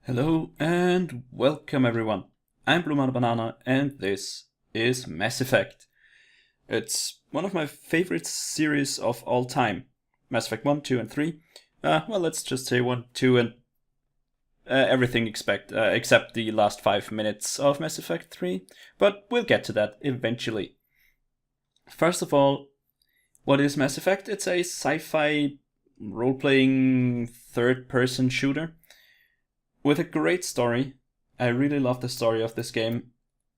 Hello and welcome everyone. I'm Blue Banana and this is Mass Effect. It's one of my favorite series of all time. Mass Effect 1, 2 and 3. Well, let's just say 1, 2 and everything except the last 5 minutes of Mass Effect 3. But we'll get to that eventually. First of all, what is Mass Effect? It's a sci-fi role-playing third-person shooter with a great story. I really love the story of this game.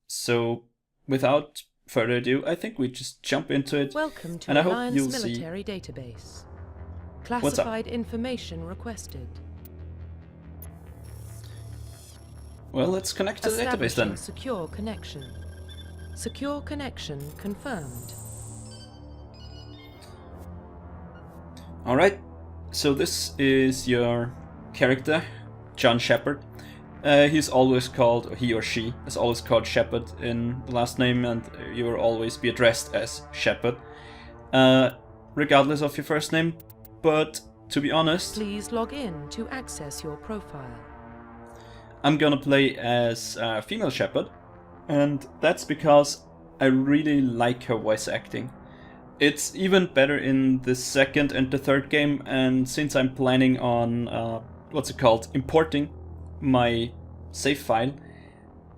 So, without further ado, I think we just jump into it. Welcome to and I hope Alliance you'll Military Database. What's up? Classified information requested. Well, let's connect to the database then. Secure connection. Secure connection confirmed. Alright, so this is your character, John Shepard. He's always called, he or she is always called Shepard in the last name, and you will always be addressed as Shepard, regardless of your first name. But to be honest, Please log in to access your profile. I'm gonna play as female Shepard, and that's because I really like her voice acting. It's even better in the second and the third game, and since I'm planning on importing my save file,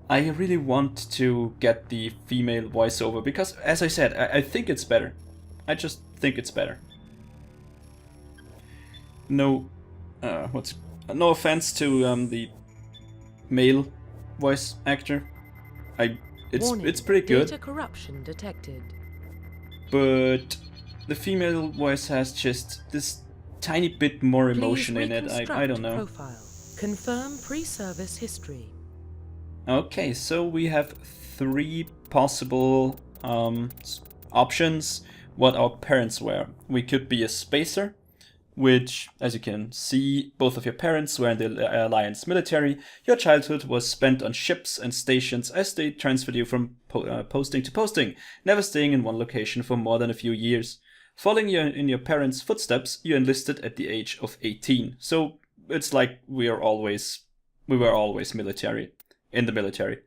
I really want to get the female voiceover because, as I said, I think it's better. I just think it's better. No offense to the male voice actor. It's pretty good. Data corruption detected. But the female voice has just this tiny bit more emotion in it. I don't know. Profile. Confirm pre-service history. Okay, so we have 3 possible options what our parents were. We could be a spacer, which, as you can see, both of your parents were in the Alliance military. Your childhood was spent on ships and stations as they transferred you from posting to posting, never staying in one location for more than a few years. Following in your parents' footsteps, you enlisted at the age of 18. So it's like we were always military, in the military.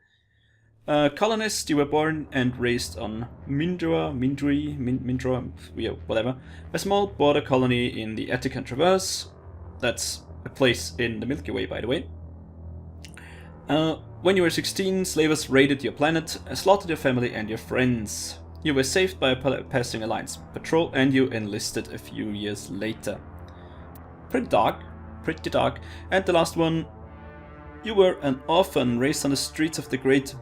Colonist, you were born and raised on Mindra, whatever, a small border colony in the Attican Traverse. That's a place in the Milky Way, by the way. When you were 16, slavers raided your planet, slaughtered your family and your friends. You were saved by a passing Alliance patrol, and you enlisted a few years later. Pretty dark. And the last one, you were an orphan raised on the streets of the great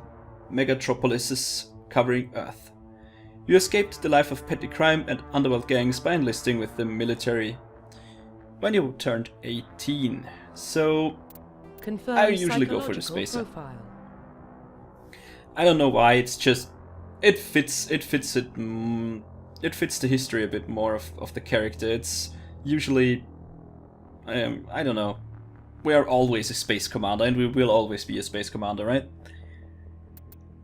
megatropolises covering Earth. You escaped the life of petty crime and underworld gangs by enlisting with the military when you turned 18. So Confirm I usually go for the spacer. Profile. I don't know why, it's just it fits the history a bit more of the character. It's usually I don't know. We are always a space commander, and we will always be a space commander, right?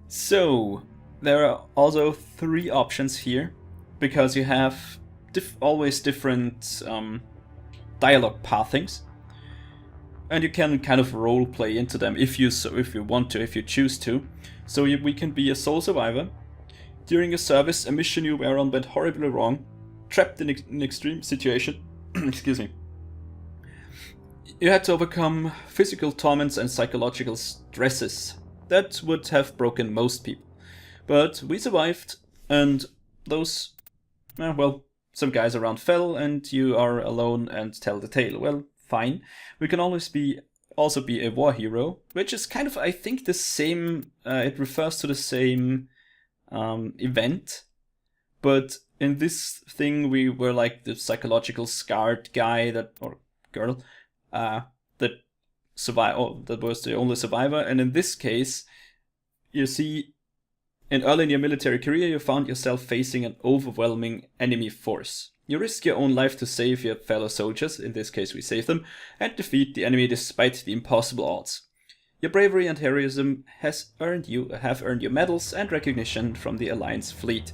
So, there are also 3 options here, because you have always different dialogue pathings, and you can kind of role play into them if you want to, if you choose to. So we can be a sole survivor. During a service, a mission you were on went horribly wrong, trapped in an extreme situation. Excuse me. You had to overcome physical torments and psychological stresses that would have broken most people. But we survived, and those, some guys around fell, and you are alone and tell the tale. Well, fine. We can also be a war hero, which is kind of, I think, the same, it refers to the same event, but in this thing we were like the psychological scarred guy or girl that was the only survivor. And in this case, you see, early in your military career, you found yourself facing an overwhelming enemy force. You risk your own life to save your fellow soldiers, in this case we save them, and defeat the enemy despite the impossible odds. Your bravery and heroism have earned you medals and recognition from the Alliance fleet.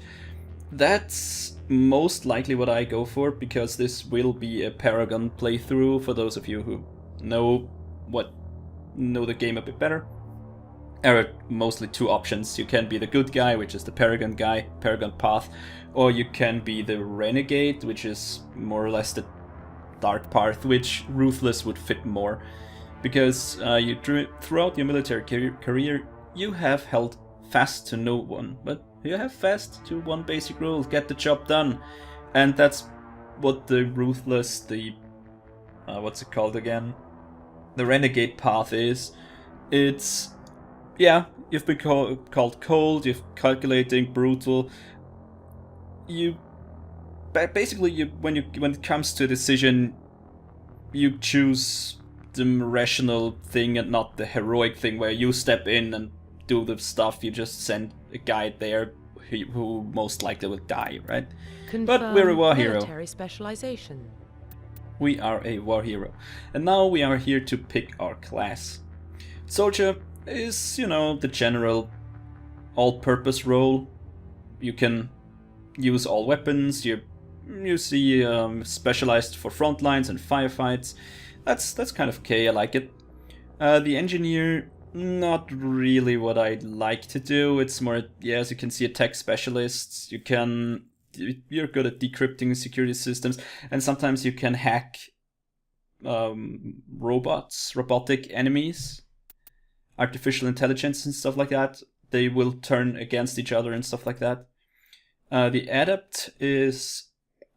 That's most likely what I go for, because this will be a Paragon playthrough, for those of you who know what know the game a bit better, there are mostly two options. You can be the good guy, which is the Paragon guy, Paragon path, or you can be the Renegade, which is more or less the dark path, which Ruthless would fit more. Because throughout your military career, you have held fast to no one, but you have fast to one basic rule: get the job done. And that's what the Ruthless, the what's it called again? The Renegade path is. It's, yeah, you've been called cold, you're calculating, brutal. Basically, when it comes to a decision, you choose the rational thing and not the heroic thing where you step in and do the stuff. You just send a guy there who most likely will die, right? But we're a war hero. Military specialization. We are a war hero. And now we are here to pick our class. Soldier is, you know, the general all-purpose role. You can use all weapons. You see specialized for front lines and firefights. That's kind of okay, I like it. The engineer, not really what I'd like to do. It's more, yeah, as you can see, a tech specialist. You're good at decrypting security systems, and sometimes you can hack robotic enemies, artificial intelligence and stuff like that. They will turn against each other and stuff like that. The adept is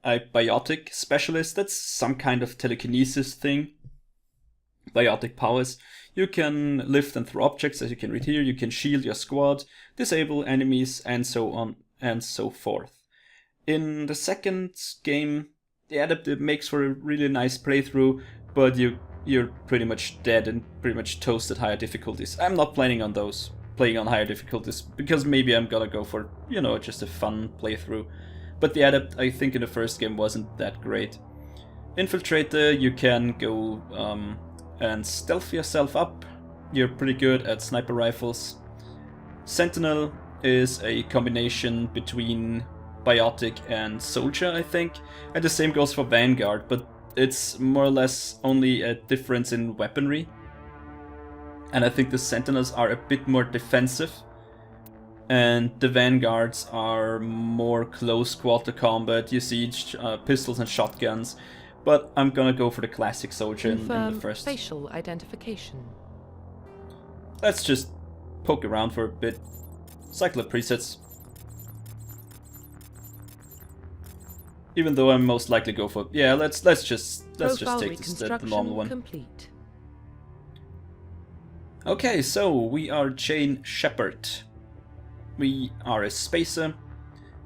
a biotic specialist. That's some kind of telekinesis thing. Biotic powers. You can lift and throw objects, as you can read here. You can shield your squad, disable enemies, and so on and so forth. In the second game, the adept makes for a really nice playthrough, but you're pretty much dead and pretty much toast at higher difficulties. I'm not planning on playing on higher difficulties, because maybe I'm gonna go for, you know, just a fun playthrough. But the adept, I think in the first game, wasn't that great. Infiltrator, you can go and stealth yourself up. You're pretty good at sniper rifles. Sentinel is a combination between biotic and soldier, I think. And the same goes for Vanguard, but it's more or less only a difference in weaponry. And I think the Sentinels are a bit more defensive, and the Vanguards are more close quarter combat. You see pistols and shotguns, but I'm gonna go for the classic soldier in the first. Facial identification. Let's just poke around for a bit. Cycle of presets. Even though I'm most likely go for, yeah, let's just take the normal one. Complete. Okay, so we are Jane Shepard. We are a spacer.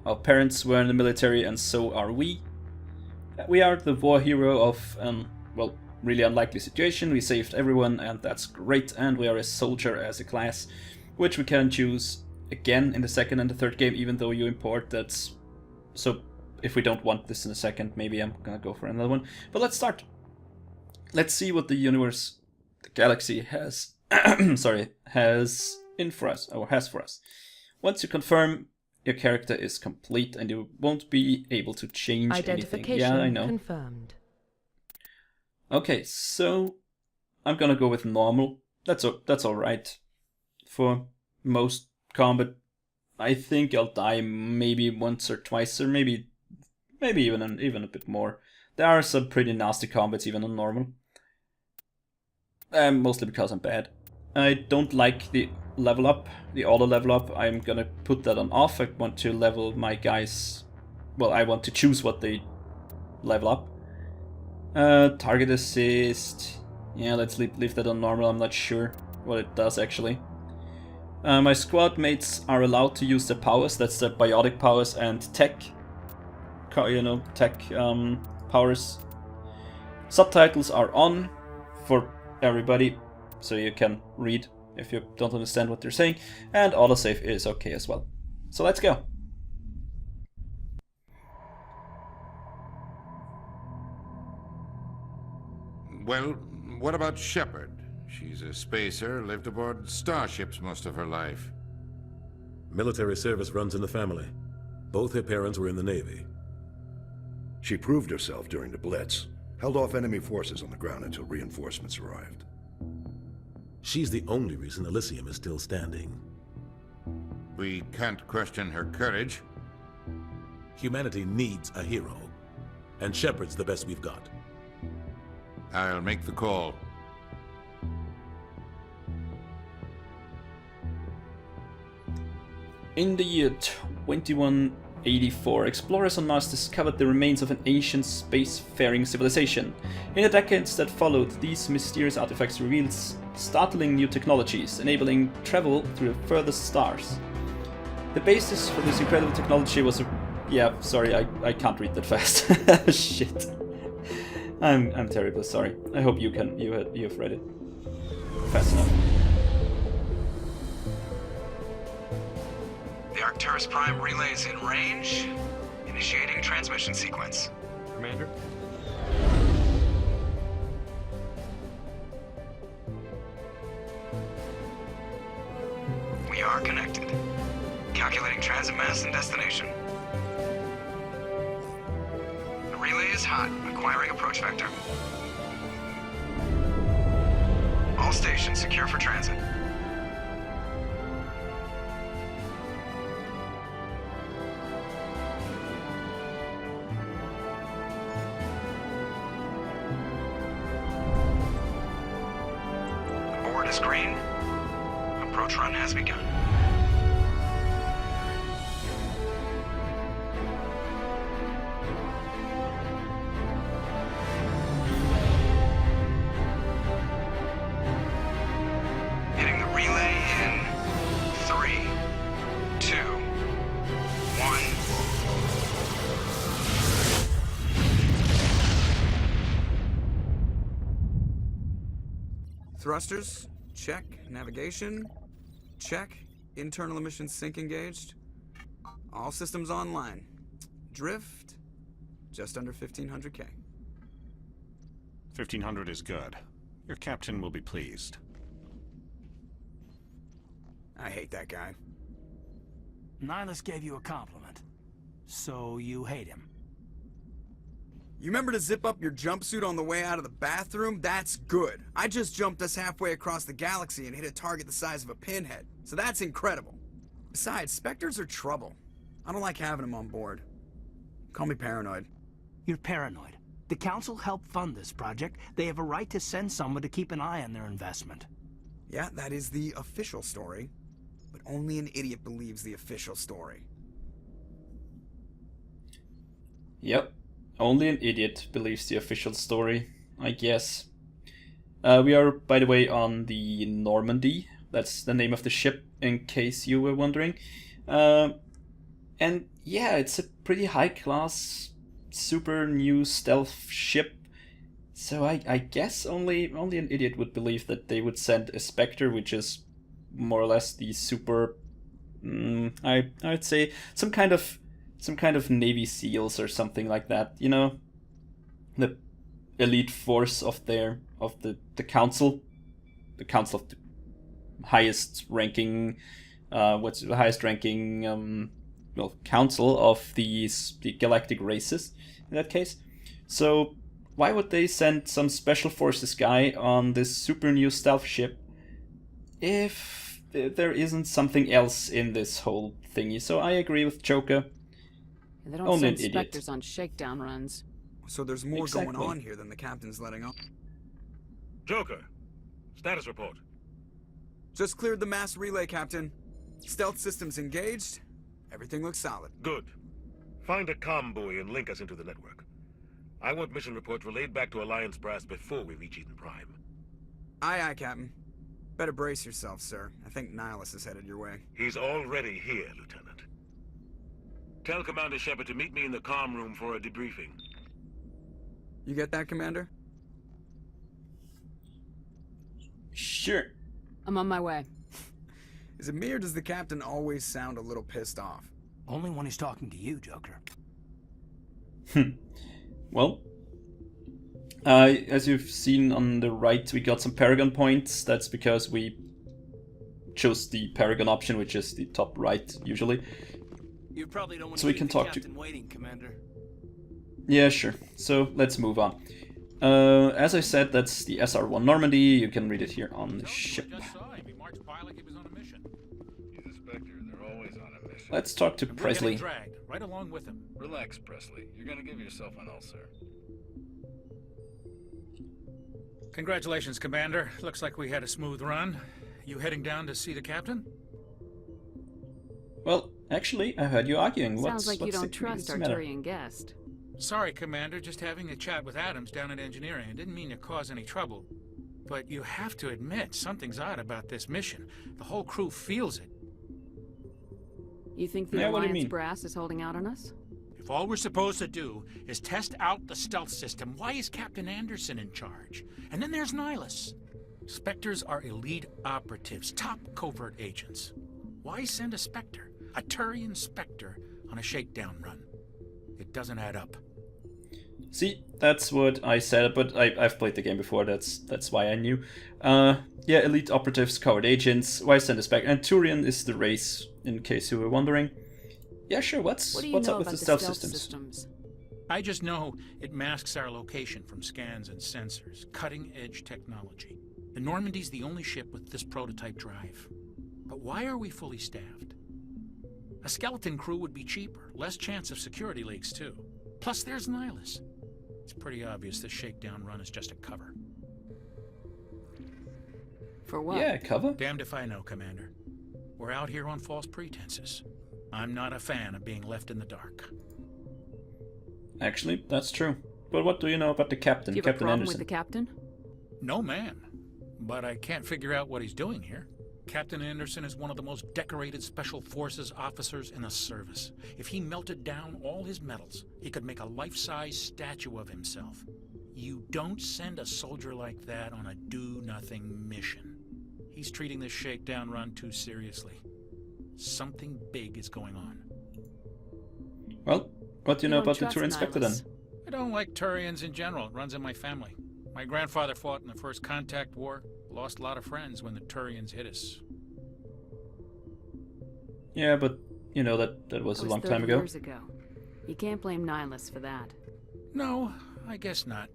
Our parents were in the military, and so are we. We are the war hero of well, really unlikely situation. We saved everyone, and that's great. And we are a soldier as a class, which we can choose again in the second and the third game, even though you import. That's so. If we don't want this in a second, maybe I'm gonna go for another one. But let's start. Let's see what the universe, the galaxy has, has in for us, or has for us. Once you confirm, your character is complete, and you won't be able to change anything. Yeah, I know. Confirmed. Okay, so I'm gonna go with normal. That's all right for most combat. I think I'll die maybe once or twice, or maybe even a bit more. There are some pretty nasty combats even on normal. Mostly because I'm bad. I don't like the level up, the auto level up. I'm gonna put that on off. I want to level my guys. Well, I want to choose what they level up. Target assist. Yeah, let's leave that on normal. I'm not sure what it does actually. My squad mates are allowed to use their powers. That's the biotic powers and tech. Tech powers. Subtitles are on for everybody, so you can read if you don't understand what they're saying, and autosave is okay as well. So let's go. Well, what about Shepard? She's a spacer, lived aboard starships most of her life. Military service runs in the family. Both her parents were in the Navy. She proved herself during the Blitz, held off enemy forces on the ground until reinforcements arrived. She's the only reason Elysium is still standing. We can't question her courage. Humanity needs a hero, and Shepard's the best we've got. I'll make the call. In the year 2184, explorers on Mars discovered the remains of an ancient spacefaring civilization. In the decades that followed, these mysterious artifacts revealed startling new technologies, enabling travel through the furthest stars. The basis for this incredible technology was a... Yeah, sorry, I can't read that fast. Shit. I'm terrible, sorry. I hope you have read it fast enough. The Arcturus Prime relay's in range. Initiating transmission sequence. Commander? We are connected. Calculating transit mass and destination. The relay is hot, acquiring approach vector. All stations secure for transit. The board is green. Approach run has begun. Hitting the relay in 3, 2, 1. Thrusters, check. Navigation, check. Internal emissions sync engaged. All systems online. Drift, just under 1500K. 1500 is good. Your captain will be pleased. I hate that guy. Nihilus gave you a compliment. So you hate him. You remember to zip up your jumpsuit on the way out of the bathroom? That's good. I just jumped us halfway across the galaxy and hit a target the size of a pinhead. So that's incredible. Besides, Spectres are trouble. I don't like having them on board. Call me paranoid. You're paranoid. The Council helped fund this project. They have a right to send someone to keep an eye on their investment. Yeah, that is the official story. But only an idiot believes the official story. Yep. Only an idiot believes the official story, I guess. We are, by the way, on the Normandy. That's the name of the ship, in case you were wondering. And yeah, it's a pretty high-class, super new stealth ship. So I guess only an idiot would believe that they would send a Spectre, which is more or less the super... I would say some kind of Navy SEALs or something like that, you know, the elite force of the council, the council of the highest ranking, what's the highest ranking, council of the galactic races in that case. So why would they send some special forces guy on this super new stealth ship if there isn't something else in this whole thingy? So I agree with Joker. They don't Only send an idiot. Spectres on shakedown runs. So there's more Exactly. going on here than the captain's letting on. Joker, status report. Just cleared the mass relay, Captain. Stealth systems engaged. Everything looks solid. Good. Find a comm buoy and link us into the network. I want mission reports relayed back to Alliance Brass before we reach Eden Prime. Aye, aye, Captain. Better brace yourself, sir. I think Nihilus is headed your way. He's already here, Lieutenant. Tell Commander Shepard to meet me in the comm room for a debriefing. You get that, Commander? Sure. I'm on my way. Is it me or does the captain always sound a little pissed off? Only when he's talking to you, Joker. Well, as you've seen on the right, we got some Paragon points. That's because we chose the Paragon option, which is the top right, usually. You probably don't want So we can talk to... waiting, Commander. Yeah, sure. So let's move on. As I said, that's the SR-1 Normandy. You can read it here on the ship. Let's talk to Presley. Dragged right along with him. Relax, Presley. You're gonna give yourself an ulcer. Congratulations, Commander. Looks like we had a smooth run. You heading down to see the captain? Well, actually, I heard you arguing. Sounds like you don't what's trust the our matter? Turian guest. Sorry, Commander. Just having a chat with Adams down at engineering. I didn't mean to cause any trouble. But you have to admit, something's odd about this mission. The whole crew feels it. You think the Yeah, what do you Alliance mean? brass is holding out on us? If all we're supposed to do is test out the stealth system, why is Captain Anderson in charge? And then there's Nihilus. Spectres are elite operatives, top covert agents. Why send a Spectre, a Turian Spectre, on a shakedown run? It doesn't add up. See, that's what I said, but I've played the game before, that's why I knew. Yeah, elite operatives, covert agents, why send us back? And Turian is the race, in case you were wondering. Yeah, sure, what's What do you up know with about the the stealth stealth systems? I just know it masks our location from scans and sensors. Cutting-edge technology. The Normandy's the only ship with this prototype drive. But why are we fully staffed? A skeleton crew would be cheaper, less chance of security leaks too. Plus there's Nihilus. It's pretty obvious this shakedown run is just a cover. For what? Yeah, cover? Damned if I know, Commander. We're out here on false pretenses. I'm not a fan of being left in the dark. Actually, that's true. But what do you know about the captain, Do you have a Captain problem Anderson? with the captain? No, ma'am. But I can't figure out what he's doing here. Captain Anderson is one of the most decorated Special Forces officers in the service. If he melted down all his medals, he could make a life-size statue of himself. You don't send a soldier like that on a do-nothing mission. He's treating this shakedown run too seriously. Something big is going on. Well, what do you know don't about the trust Turian Spectre then? Nihilus. I don't like Turians in general. It runs in my family. My grandfather fought in the First Contact War. Lost a lot of friends when the Turians hit us. Yeah, but you know that was a long time 30 ago. years ago. You can't blame Nihilus for that. No, I guess not.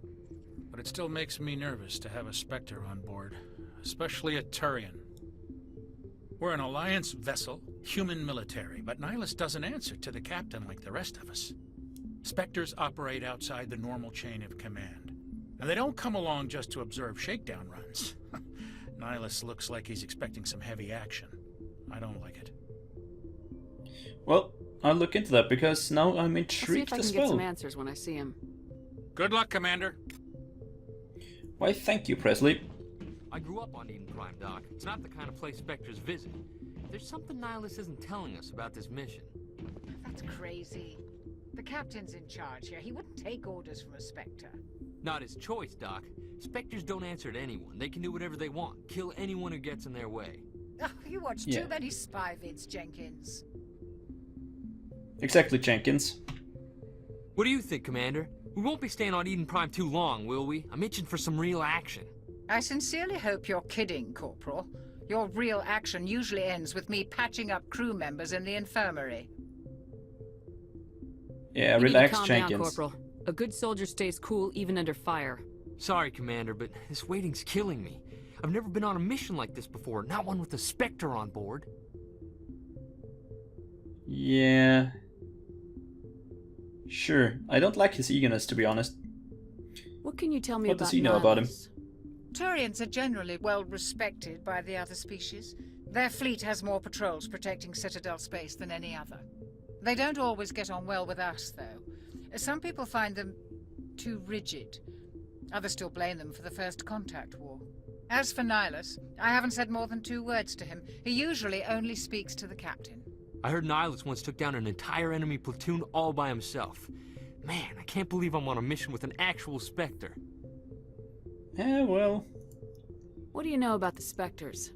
But it still makes me nervous to have a Spectre on board. Especially a Turian. We're an Alliance vessel, human military, but Nihilus doesn't answer to the captain like the rest of us. Spectres operate outside the normal chain of command. And they don't come along just to observe shakedown runs. Nihilus looks like he's expecting some heavy action. I don't like it. Well, I'll look into that because now I'm I'll see if intrigued I can as get some well. answers when I see him. Good luck, Commander. Why, thank you, Presley. I grew up on Eden Prime, Doc. It's not the kind of place Spectres visit. There's something Nihilus isn't telling us about this mission. That's crazy. The captain's in charge here. He wouldn't take orders from a Spectre. Not his choice, Doc. Spectres don't answer to anyone. They can do whatever they want. Kill anyone who gets in their way. Oh, you watch too many spy vids, Jenkins. Exactly, Jenkins. What do you think, Commander? We won't be staying on Eden Prime too long, will we? I'm itching for some real action. I sincerely hope you're kidding, Corporal. Your real action usually ends with me patching up crew members in the infirmary. Yeah, You need to relax, calm Jenkins. down, Corporal. A good soldier stays cool even under fire. Sorry, Commander, but this waiting's killing me. I've never been on a mission like this before, not one with a Spectre on board. Yeah. Sure. I don't like his eagerness, to be honest. What can you tell me What about does he know about him? Nihilus? Turians are generally well respected by the other species. Their fleet has more patrols protecting Citadel space than any other. They don't always get on well with us, though. Some people find them too rigid. Others still blame them for the First Contact War. As for Nihilus, I haven't said more than 2 words to him. He usually only speaks to the captain. I heard Nihilus once took down an entire enemy platoon all by himself. Man, I can't believe I'm on a mission with an actual Spectre. Yeah, well... What do you know about the Spectres?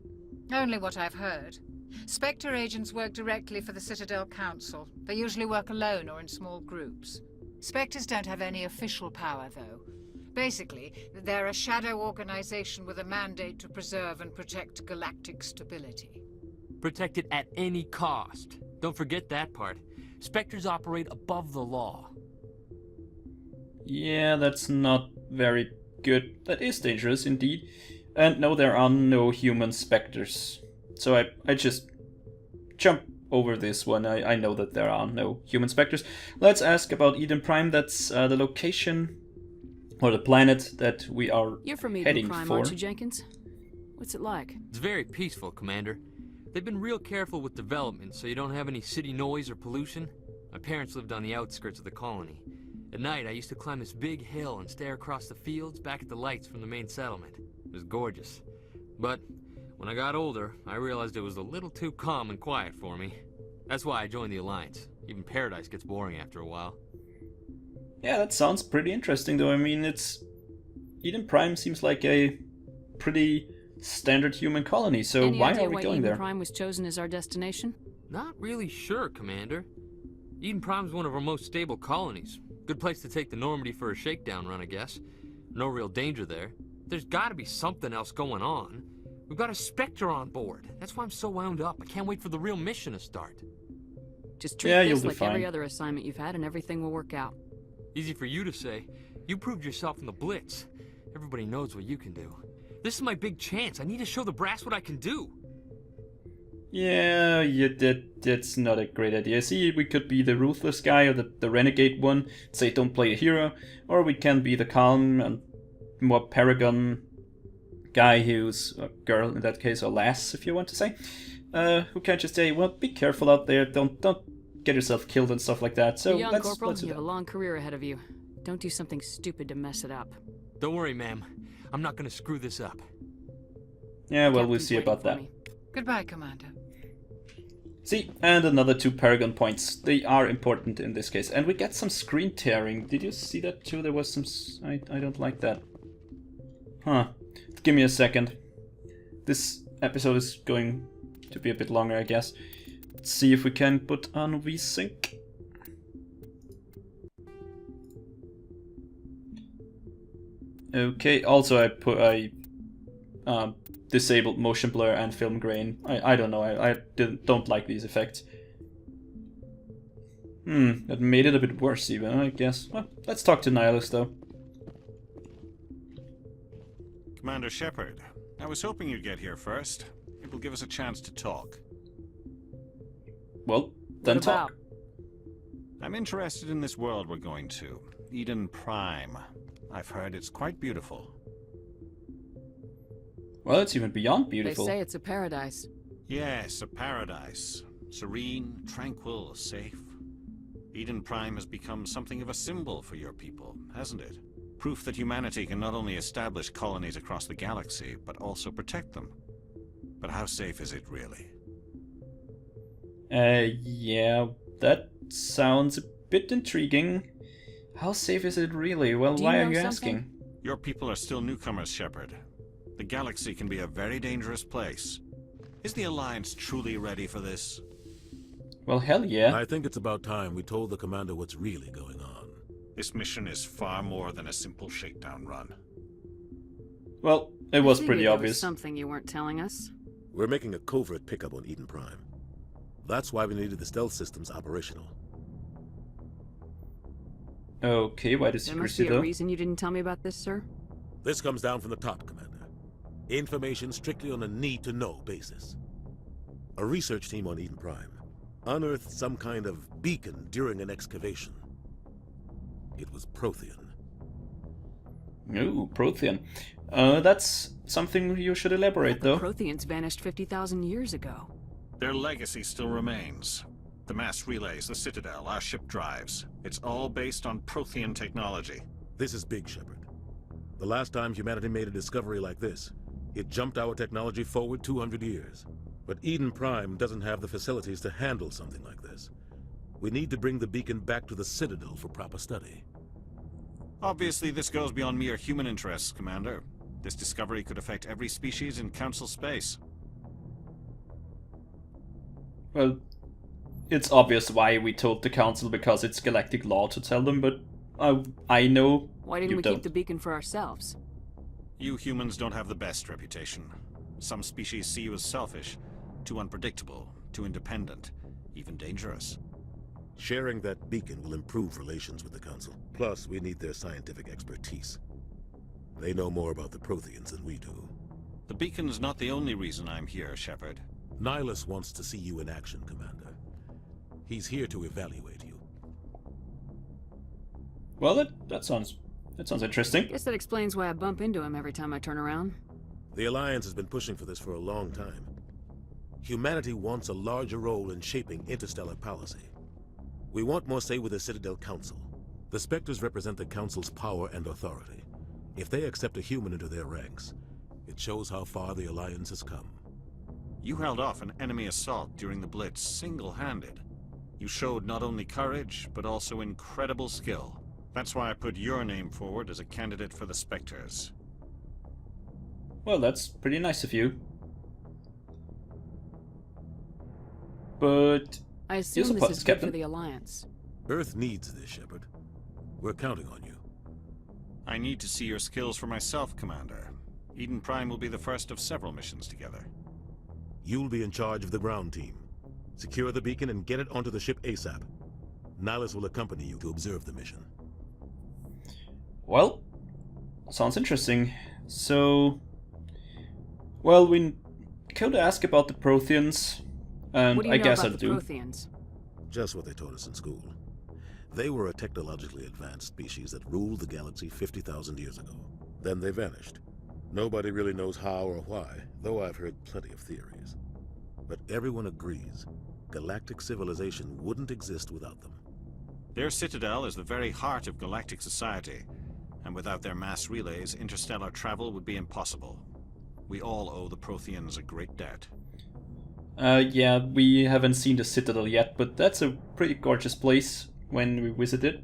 Only what I've heard. Spectre agents work directly for the Citadel Council. They usually work alone or in small groups. Spectres don't have any official power, though. Basically, they're a shadow organization with a mandate to preserve and protect galactic stability. Protect it at any cost. Don't forget that part. Spectres operate above the law. Yeah, that's not very good. That is dangerous indeed. And no, there are no human specters. So I just jump over this one. I know that there are no human specters. Let's ask about Eden Prime. That's the location or the planet that we are You're from heading Eden Prime, for. aren't you, Jenkins? What's it like? It's very peaceful, Commander. They've been real careful with development, so you don't have any city noise or pollution. My parents lived on the outskirts of the colony. At night, I used to climb this big hill and stare across the fields back at the lights from the main settlement. It was gorgeous. But when I got older, I realized it was a little too calm and quiet for me. That's why I joined the Alliance. Even Paradise gets boring after a while. Yeah, that sounds pretty interesting though. I mean, Eden Prime seems like a pretty standard human colony, so Any why idea are we why going Eden there? Prime was chosen as our destination? Not really sure, Commander. Eden Prime's one of our most stable colonies. Good place to take the Normandy for a shakedown run, I guess. No real danger there. There's gotta be something else going on. We've got a Spectre on board. That's why I'm so wound up. I can't wait for the real mission to start. Just treat this like every other assignment you've had and everything will work out. Easy for you to say. You proved yourself in the Blitz. Everybody knows what you can do. This is my big chance. I need to show the brass what I can do. Yeah, that's not a great idea. See, we could be the ruthless guy or the renegade one, say don't play a hero, or we can be the calm and more paragon guy who's a girl in that case, or lass if you want to say, who can just say, well, be careful out there, don't get yourself killed and stuff like that. So Young let's Corporal, do you have that. a long career ahead of you. Don't do something stupid to mess it up. Don't worry, ma'am. I'm not gonna screw this up. Yeah, well, we'll Captain's see waiting about for that. me. Goodbye, Commander. See, and another 2 paragon points. They are important in this case. And we get some screen tearing. Did you see that too? There was some... I don't like that. Huh. Give me a second. This episode is going to be a bit longer, I guess. Let's see if we can put on VSync. Okay, also I disabled motion blur and film grain. I don't know, I don't like these effects. That made it a bit worse even, I guess. Well, let's talk to Nihilus though. Commander Shepard, I was hoping you'd get here first. It will give us a chance to talk. Well, then What talk. about? I'm interested in this world we're going to, Eden Prime. I've heard it's quite beautiful. Well, it's even beyond They beautiful. say it's a paradise. Yes, a paradise. Serene, tranquil, safe. Eden Prime has become something of a symbol for your people, hasn't it? Proof that humanity can not only establish colonies across the galaxy, but also protect them. But how safe is it really? Yeah, that sounds a bit intriguing. How safe is it really? Well, Do why you are know you something? asking? Your people are still newcomers, Shepard. The galaxy can be a very dangerous place. Is the Alliance truly ready for this? Well, hell yeah. I think it's about time we told the commander what's really going on. This mission is far more than a simple shakedown run. Well, it was I figured pretty there obvious. Was something you weren't telling us. We're making a covert pickup on Eden Prime. That's why we needed the stealth systems operational. Okay, why the There must secrecy be a though? reason you didn't tell me about this, sir. This comes down from the top, Commander. Information strictly on a need-to-know basis. A research team on Eden Prime unearthed some kind of beacon during an excavation. It was Prothean. Ooh, Prothean. That's something you should elaborate though. Protheans vanished 50,000 years ago. Their legacy still remains. The mass relays, the Citadel, our ship drives. It's all based on Prothean technology. This is big, Shepard. The last time humanity made a discovery like this, it jumped our technology forward 200 years. But Eden Prime doesn't have the facilities to handle something like this. We need to bring the beacon back to the Citadel for proper study. Obviously, this goes beyond mere human interests, Commander. This discovery could affect every species in Council space. Well, it's obvious why we told the council, because it's galactic law to tell them, but I know Why didn't you we don't. keep the beacon for ourselves? You humans don't have the best reputation. Some species see you as selfish, too unpredictable, too independent, even dangerous. Sharing that beacon will improve relations with the Council. Plus, we need their scientific expertise. They know more about the Protheans than we do. The beacon's not the only reason I'm here, Shepard. Nihilus wants to see you in action, Commander. He's here to evaluate you. Well, that sounds interesting. Guess that explains why I bump into him every time I turn around. The Alliance has been pushing for this for a long time. Humanity wants a larger role in shaping interstellar policy. We want more say with the Citadel Council. The Spectres represent the Council's power and authority. If they accept a human into their ranks, it shows how far the Alliance has come. You held off an enemy assault during the Blitz single-handed. You showed not only courage, but also incredible skill. That's why I put your name forward as a candidate for the Spectres. Well, that's pretty nice of you. But I assume this is good for the Alliance. Earth needs this, Shepard. We're counting on you. I need to see your skills for myself, Commander. Eden Prime will be the first of several missions together. You'll be in charge of the ground team. Secure the beacon and get it onto the ship ASAP. Nihilus will accompany you to observe the mission. Well, sounds interesting. So, well, we could ask about the Protheans, and what do you I know guess about I'll the do. Protheans? Just what they taught us in school. They were a technologically advanced species that ruled the galaxy 50,000 years ago. Then they vanished. Nobody really knows how or why, though I've heard plenty of theories. But everyone agrees, galactic civilization wouldn't exist without them. Their citadel is the very heart of galactic society, and without their mass relays, interstellar travel would be impossible. We all owe the Protheans a great debt. Yeah, we haven't seen the Citadel yet, but that's a pretty gorgeous place when we visit it.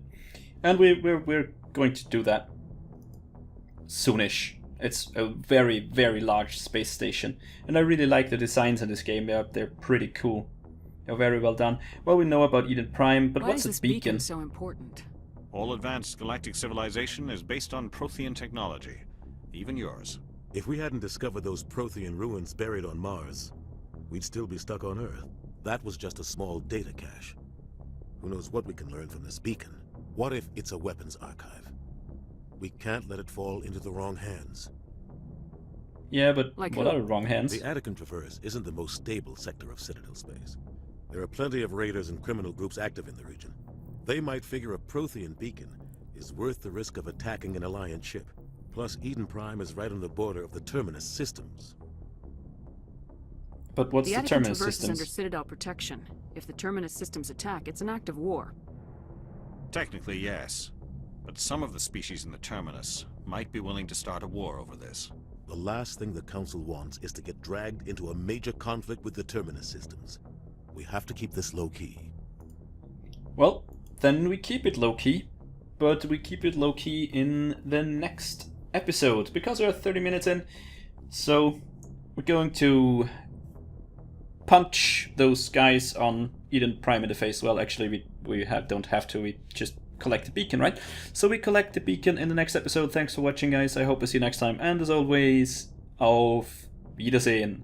And we're going to do that soonish. It's a very, very large space station. And I really like the designs in this game. They're pretty cool. They're very well done. Well, we know about Eden Prime, but why what's is this a beacon? so important? All advanced galactic civilization is based on Prothean technology. Even yours. If we hadn't discovered those Prothean ruins buried on Mars, we'd still be stuck on Earth. That was just a small data cache. Who knows what we can learn from this beacon? What if it's a weapons archive? We can't let it fall into the wrong hands. Yeah, but like what are the wrong hands? The Attican Traverse isn't the most stable sector of Citadel space. There are plenty of raiders and criminal groups active in the region. They might figure a Prothean beacon is worth the risk of attacking an Alliance ship. Plus, Eden Prime is right on the border of the Terminus systems. But what's the Attican Terminus Traverse systems? is under Citadel protection. If the Terminus systems attack, it's an act of war. Technically, yes. But some of the species in the Terminus might be willing to start a war over this. The last thing the Council wants is to get dragged into a major conflict with the Terminus systems. We have to keep this low-key. Well, then we keep it low-key. But we keep it low-key in the next episode, because we're 30 minutes in. So, we're going to punch those guys on Eden Prime in the face. Well, actually, we don't have to. We just collect the beacon, right? So we collect the beacon in the next episode. Thanks for watching, guys. I hope to see you next time. And as always, auf Wiedersehen.